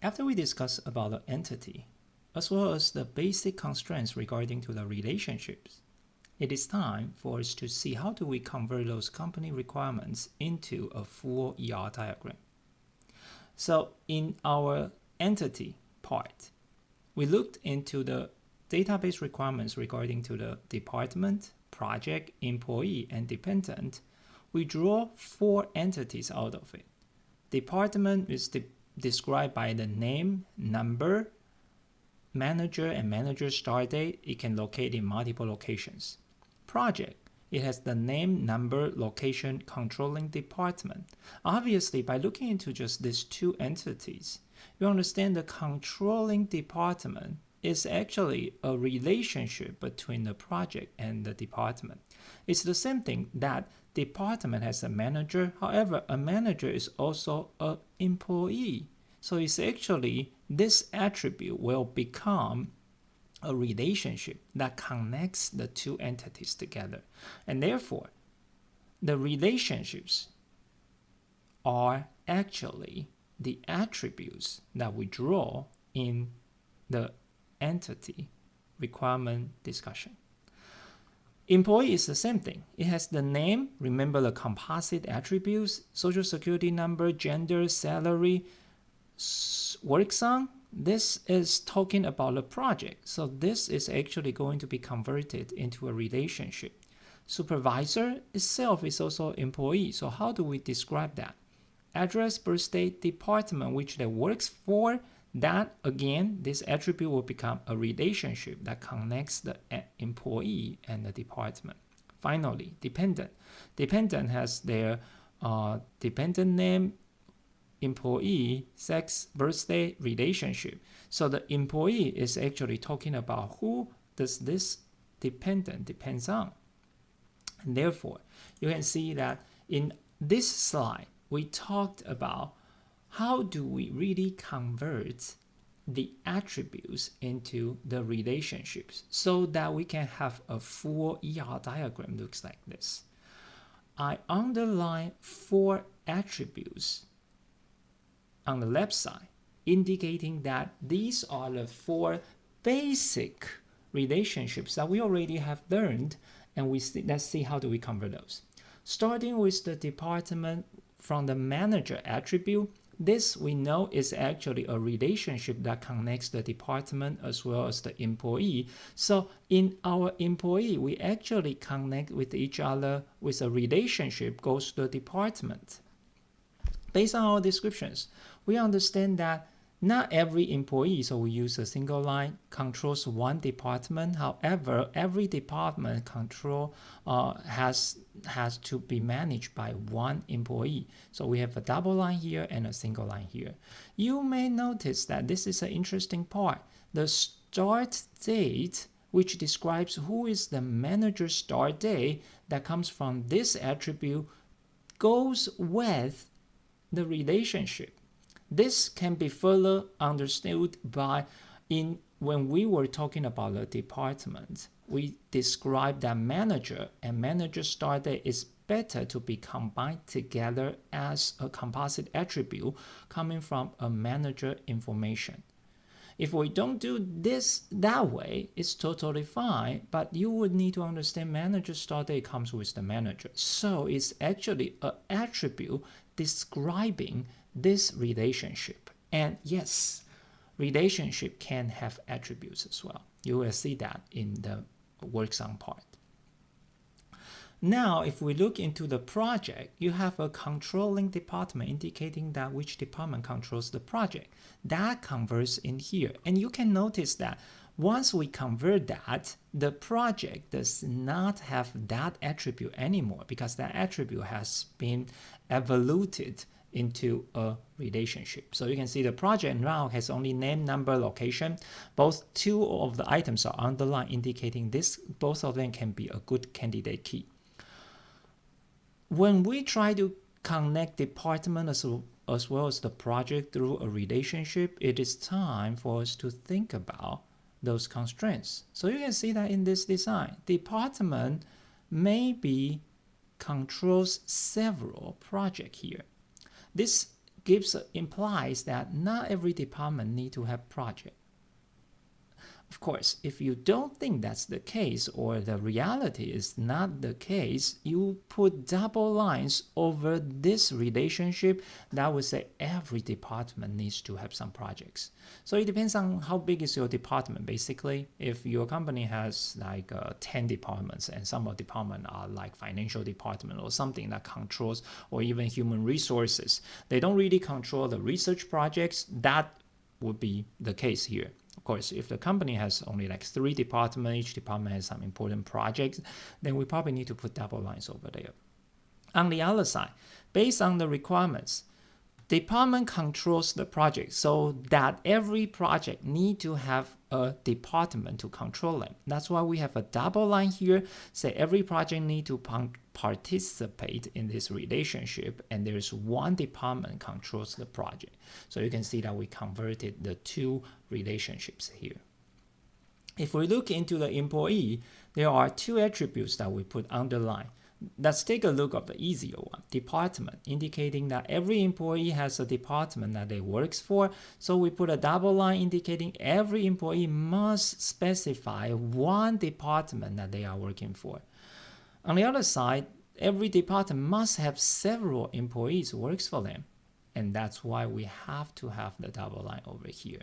After we discuss about the entity, as well as the basic constraints regarding to the relationships, it is time for us to see how do we convert those company requirements into a full ER diagram. So in our entity part, we looked into the database requirements regarding to the department, project, employee, and dependent. We draw 4 entities out of it. Department is described by the name, number, manager, and manager start date. It can locate in multiple locations. Project, it has the name, number, location, controlling department. Obviously, by looking into just these 2 entities, you understand the controlling department is actually a relationship between the project and the department. It's the same thing that department has a manager. However, a manager is also an employee. So it's actually this attribute will become a relationship that connects the 2 entities together. And therefore, the relationships are actually the attributes that we draw in the entity requirement discussion. Employee is the same thing. It has the name, remember the composite attributes, social security number, gender, salary, work zone. This is talking about a project. So this is actually going to be converted into a relationship. Supervisor itself is also employee. So how do we describe that? Address, birthday, department which they works for, that again, this attribute will become a relationship that connects the employee and the department. Finally, dependent. Dependent has their dependent name, employee, sex, birthday, relationship. So the employee is actually talking about who does this dependent depends on. And therefore, you can see that in this slide, we talked about how do we really convert the attributes into the relationships so that we can have a full ER diagram looks like this. I underline 4 attributes on the left side, indicating that these are the 4 basic relationships that we already have learned, and let's see how do we convert those. Starting with the department from the manager attribute, this we know is actually a relationship that connects the department as well as the employee. So in our employee, we actually connect with each other with a relationship goes to the department. Based on our descriptions, we understand that not every employee, so we use a single line, controls 1 department. However, every department control has to be managed by 1 employee. So we have a double line here and a single line here. You may notice that this is an interesting part. The start date, which describes who is the manager start date that comes from this attribute, goes with the relationship. This can be further understood by when we were talking about the department, we described that manager and manager start date is better to be combined together as a composite attribute coming from a manager information. If we don't do this that way, it's totally fine, but you would need to understand manager start date comes with the manager. So it's actually an attribute describing this relationship. And yes, relationship can have attributes as well. You will see that in the works on part. Now, if we look into the project, you have a controlling department indicating that which department controls the project. That converts in here. And you can notice that once we convert that, the project does not have that attribute anymore because that attribute has been evaluated into a relationship. So you can see the project now has only name, number, location. Both 2 of the items are underlined, indicating this. Both of them can be a good candidate key. When we try to connect department as well as the project through a relationship, it is time for us to think about those constraints. So you can see that in this design, department maybe controls several projects here. This implies that not every department need to have project. Of course, if you don't think that's the case or the reality is not the case, you put double lines over this relationship that would say every department needs to have some projects. So it depends on how big is your department. Basically, if your company has like 10 departments and some of the departments are like financial department or something that controls, or even human resources, they don't really control the research projects, that would be the case here. Of course, if the company has only like 3 departments, each department has some important projects, then we probably need to put double lines over there. On the other side, based on the requirements, department controls the project, so that every project need to have a department to control them. That's why we have a double line here, say every project need to participate in this relationship, and there's one department controls the project. So you can see that we converted the 2 relationships here. If we look into the employee, there are 2 attributes that we put underline. Let's take a look at the easier one, department, indicating that every employee has a department that they works for. So we put a double line indicating every employee must specify one department that they are working for. On the other side, every department must have several employees who works for them. And that's why we have to have the double line over here.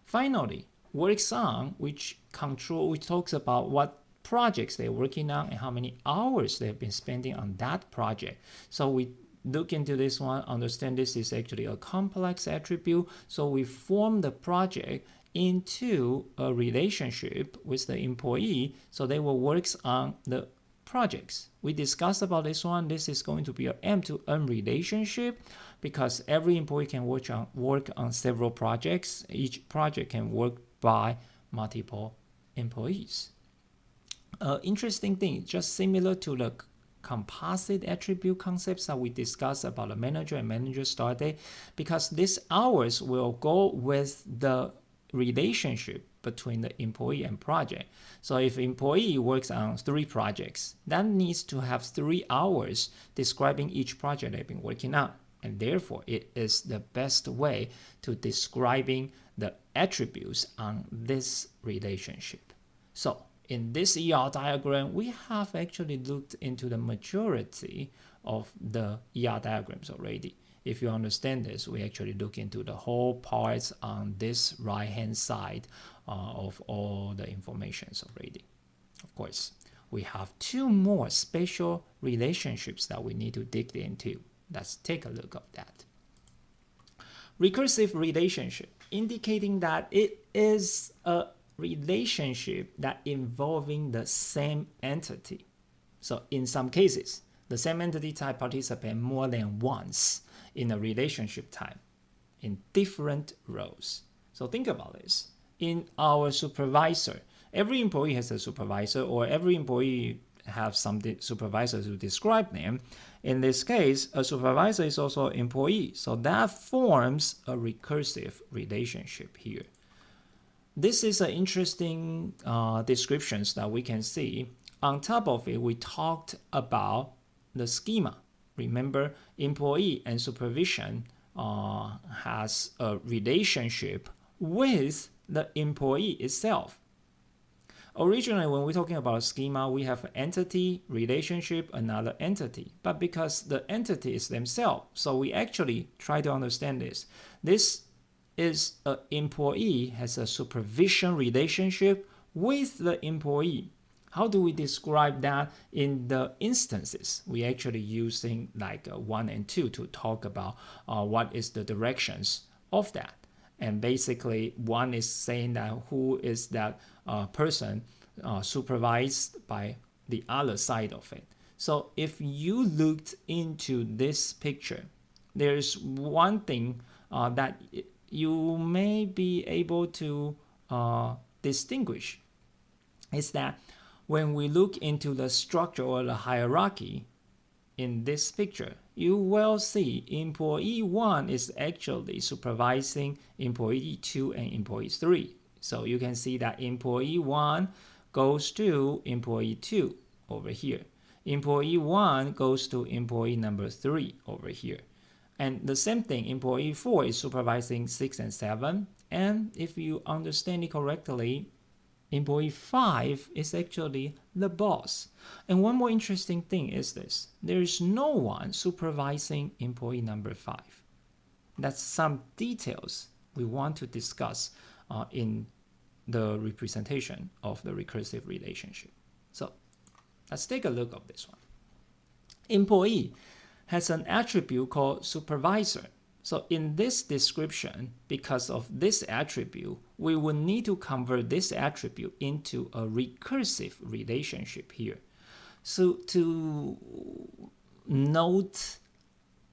Finally, works on, which talks about what projects they're working on and how many hours they've been spending on that project. So we look into this one, understand this is actually a complex attribute. So we form the project into a relationship with the employee, so they will work on the projects. We discussed about this one. This is going to be an M-to-N relationship because every employee can work on several projects. Each project can work by multiple employees. Interesting thing, just similar to the composite attribute concepts that we discussed about the manager and manager start date, because these hours will go with the relationship between the employee and project. So if employee works on 3 projects, that needs to have 3 hours describing each project they've been working on. And therefore, it is the best way to describing the attributes on this relationship. So in this ER diagram, we have actually looked into the majority of the ER diagrams already. If you understand this, we actually look into the whole parts on this right-hand side of all the informations already. Of course, we have 2 more special relationships that we need to dig into. Let's take a look at that. Recursive relationship, indicating that it is a relationship that involving the same entity. So in some cases, the same entity type participate more than once in a relationship type in different roles. So think about this. In our supervisor, every employee has a supervisor, or every employee have some supervisors to describe them. In this case, a supervisor is also an employee. So that forms a recursive relationship here. This is an interesting descriptions that we can see. On top of it, we talked about the schema. Remember, employee and supervision has a relationship with the employee itself. Originally, when we're talking about a schema, we have an entity, relationship, another entity. But because the entity is themselves, so we actually try to understand this. This is an employee has a supervision relationship with the employee. How do we describe that in the instances? We actually using like 1 and 2 to talk about what is the directions of that. And basically, 1 is saying that who is that person supervised by the other side of it. So if you looked into this picture, there's one thing that you may be able to distinguish is that when we look into the structure or the hierarchy in this picture, you will see employee 1 is actually supervising employee 2 and employee 3. So you can see that employee 1 goes to employee 2 over here. Employee 1 goes to employee number 3 over here. And the same thing, employee 4 is supervising 6 and 7. And if you understand it correctly, employee 5 is actually the boss. And one more interesting thing is this. There is no one supervising employee number 5. That's some details we want to discuss in the representation of the recursive relationship. So let's take a look at this one. Employee has an attribute called supervisor. So in this description, because of this attribute, we will need to convert this attribute into a recursive relationship here. So to note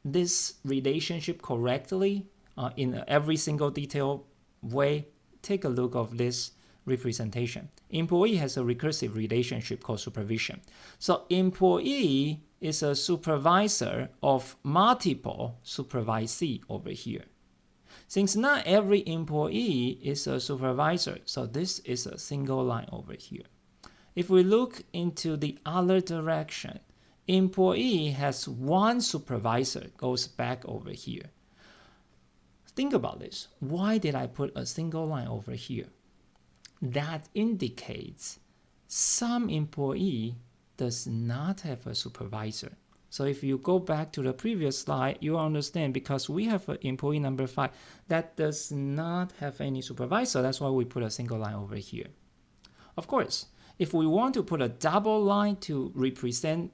this relationship correctly in every single detailed way, take a look of this representation. Employee has a recursive relationship called supervision. So employee is a supervisor of multiple supervisee over here. Since not every employee is a supervisor, so this is a single line over here. If we look into the other direction, employee has one supervisor, goes back over here. Think about this. Why did I put a single line over here? That indicates some employee does not have a supervisor. So if you go back to the previous slide, you understand because we have an employee number 5 that does not have any supervisor. That's why we put a single line over here. Of course, if we want to put a double line to represent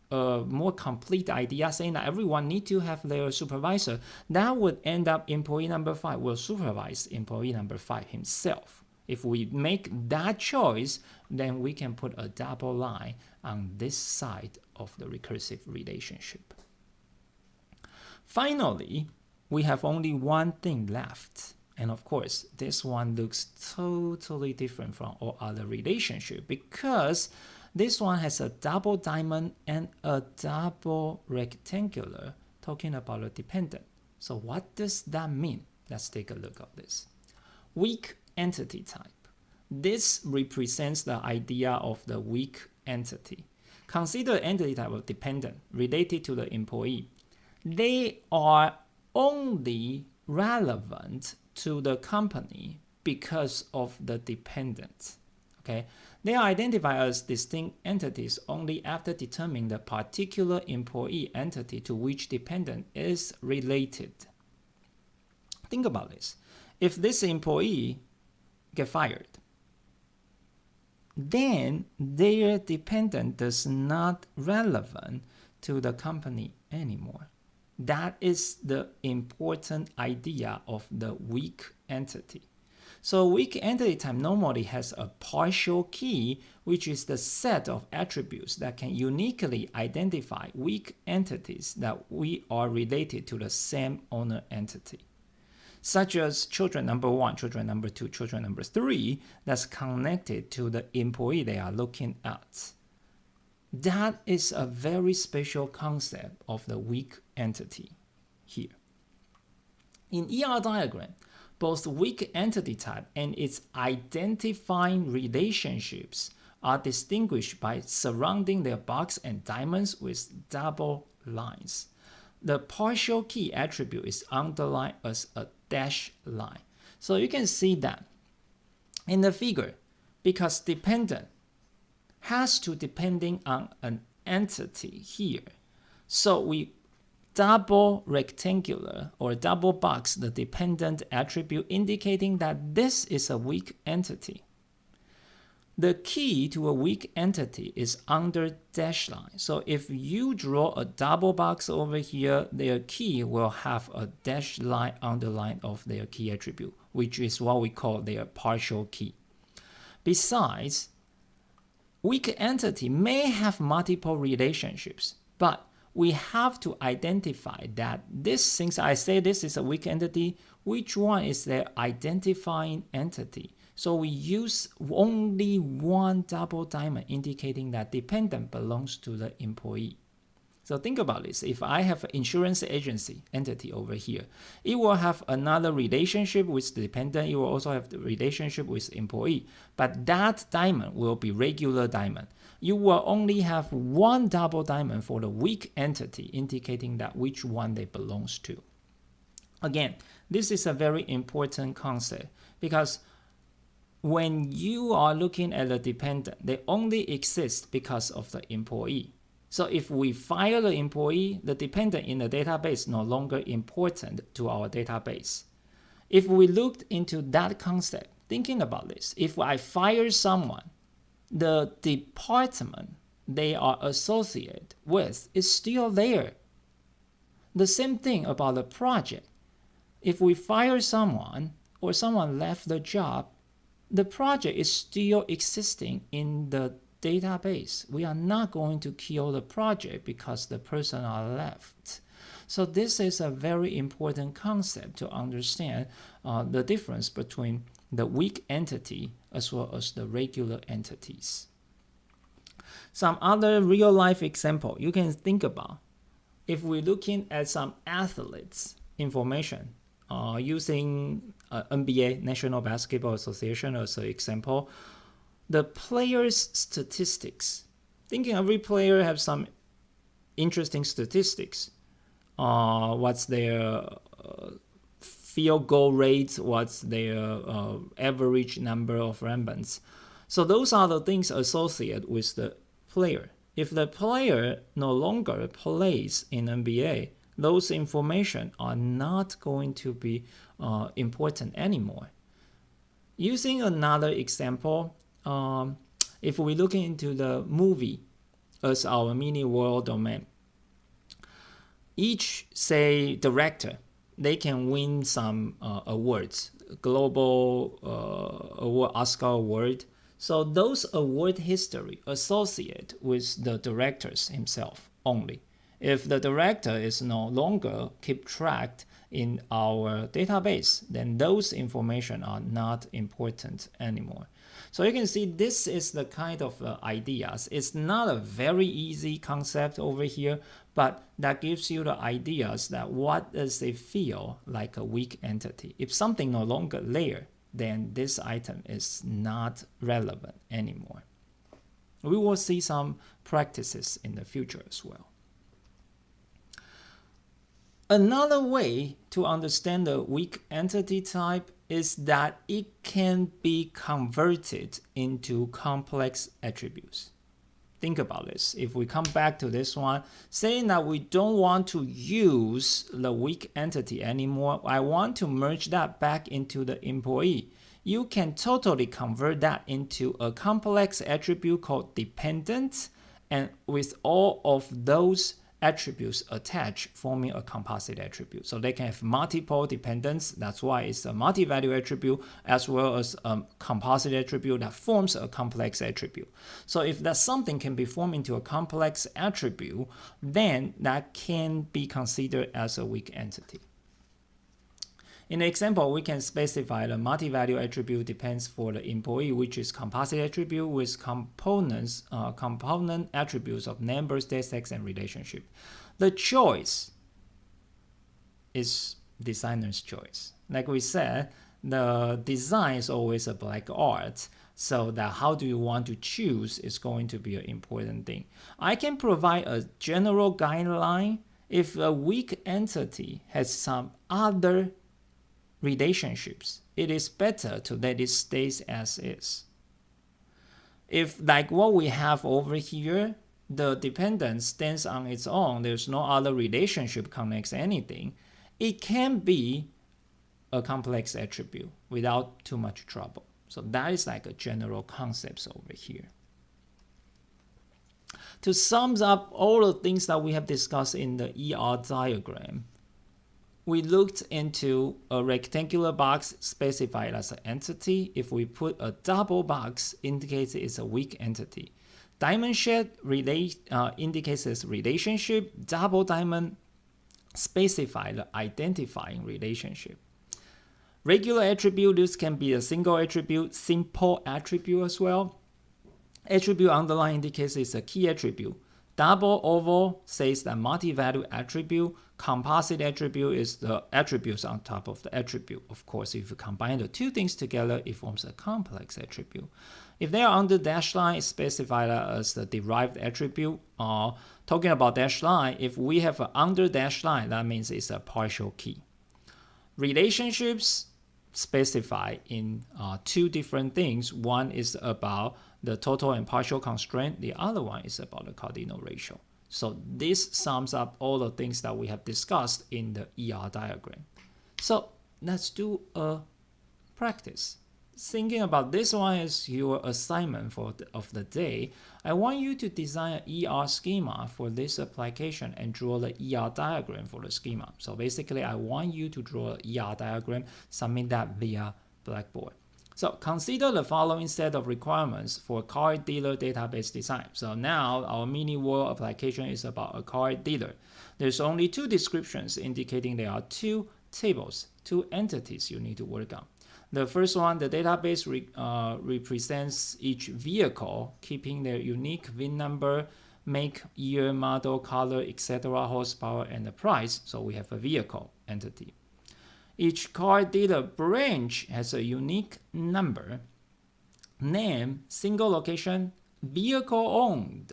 a more complete idea, saying that everyone needs to have their supervisor, that would end up employee number 5 will supervise employee number 5 himself. If we make that choice, then we can put a double line on this side of the recursive relationship. Finally, we have only one thing left. And of course, this one looks totally different from all other relationships because this one has a double diamond and a double rectangular, talking about a dependent. So what does that mean? Let's take a look at this. Weak entity type. This represents the idea of the weak entity. Consider entity type of dependent related to the employee. They are only relevant to the company because of the dependent. Okay? They are identified as distinct entities only after determining the particular employee entity to which dependent is related. Think about this. If this employee get fired, then their dependent does not relevant to the company anymore. That is the important idea of the weak entity. So weak entity type normally has a partial key, which is the set of attributes that can uniquely identify weak entities that we are related to the same owner entity, such as children number 1, children number 2, children number 3, that's connected to the employee they are looking at. That is a very special concept of the weak entity here. In ER diagram, both weak entity type and its identifying relationships are distinguished by surrounding their box and diamonds with double lines. The partial key attribute is underlined as a dashed line. So you can see that in the figure, because dependent has to depending on an entity here. So we double rectangular or double box the dependent attribute, indicating that this is a weak entity. The key to a weak entity is under dash line. So if you draw a double box over here, their key will have a dash line underline of their key attribute, which is what we call their partial key. Besides, weak entity may have multiple relationships, but we have to identify that this, since I say this is a weak entity, which one is their identifying entity? So we use only one double diamond indicating that dependent belongs to the employee. So think about this. If I have an insurance agency entity over here, it will have another relationship with the dependent. It will also have the relationship with employee. But that diamond will be regular diamond. You will only have one double diamond for the weak entity, indicating that which one they belongs to. Again, this is a very important concept because when you are looking at the dependent, they only exist because of the employee. So if we fire the employee, the dependent in the database no longer important to our database. If we looked into that concept, thinking about this, if I fire someone, the department they are associated with is still there. The same thing about the project. If we fire someone or someone left the job, the project is still existing in the database. We are not going to kill the project because the person are left. So this is a very important concept to understand the difference between the weak entity as well as the regular entities. Some other real life example you can think about. If we're looking at some athletes information using NBA, National Basketball Association as an example, the players' statistics. Thinking every player have some interesting statistics. What's their field goal rate? What's their average number of rebounds? So those are the things associated with the player. If the player no longer plays in NBA, those information are not going to be important anymore. Using another example, if we look into the movie as our mini world domain, each, say, director, they can win some awards, global award, Oscar award. So those award history associate with the directors himself only. If the director is no longer keep tracked in our database, then those information are not important anymore. So you can see this is the kind of ideas. It's not a very easy concept over here, but that gives you the ideas that what does it feel like a weak entity. If something no longer there, then this item is not relevant anymore. We will see some practices in the future as well. Another way to understand the weak entity type is that it can be converted into complex attributes. Think about this. If we come back to this one, saying that we don't want to use the weak entity anymore, I want to merge that back into the employee. You can totally convert that into a complex attribute called dependent, and with all of those attributes attached, forming a composite attribute. So they can have multiple dependents. That's why it's a multi-value attribute, as well as a composite attribute that forms a complex attribute. So if that something can be formed into a complex attribute, then that can be considered as a weak entity. In the example, we can specify the multi-value attribute depends for the employee, which is composite attribute with component attributes of name, birthday, sex, and relationship. The choice is designer's choice. Like we said, the design is always a black art, so that how do you want to choose is going to be an important thing. I can provide a general guideline if a weak entity has some other relationships. It is better to let it stay as is. If like what we have over here, the dependent stands on its own, there's no other relationship connects anything, it can be a complex attribute without too much trouble. So that is like a general concepts over here. To sum up all the things that we have discussed in the ER diagram, we looked into a rectangular box specified as an entity. If we put a double box, indicates it's a weak entity. Diamond shape indicates its relationship. Double diamond specify the identifying relationship. Regular attribute, this can be a single attribute, simple attribute as well. Attribute underline indicates it's a key attribute. Double oval says that multi-value attribute. Composite attribute is the attributes on top of the attribute. Of course, if you combine the two things together, it forms a complex attribute. If they are under dash line, it's specified as the derived attribute. Talking about dash line, if we have an under dash line, that means it's a partial key. Relationships specify in two different things. One is about the total and partial constraint. The other one is about the cardinal ratio. So this sums up all the things that we have discussed in the ER diagram. So let's do a practice. Thinking about this one as your assignment of the day, I want you to design an ER schema for this application and draw the ER diagram for the schema. So basically, I want you to draw an ER diagram, submit that via Blackboard. So consider the following set of requirements for car dealer database design. So now our mini world application is about a car dealer. There's only two descriptions indicating there are two tables, two entities you need to work on. The first one, the database represents each vehicle, keeping their unique VIN number, make, year, model, color, etc., horsepower, and the price. So we have a vehicle entity. Each car dealer branch has a unique number, name, single location, vehicle owned.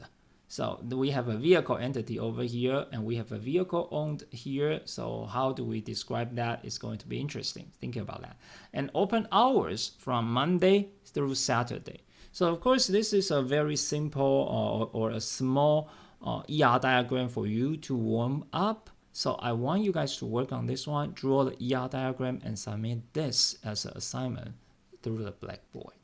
So we have a vehicle entity over here, and we have a vehicle owned here. So how do we describe that? It's going to be interesting. Thinking about that. And open hours from Monday through Saturday. So of course, this is a very simple or a small ER diagram for you to warm up. So I want you guys to work on this one, draw the ER diagram, and submit this as an assignment through the Blackboard.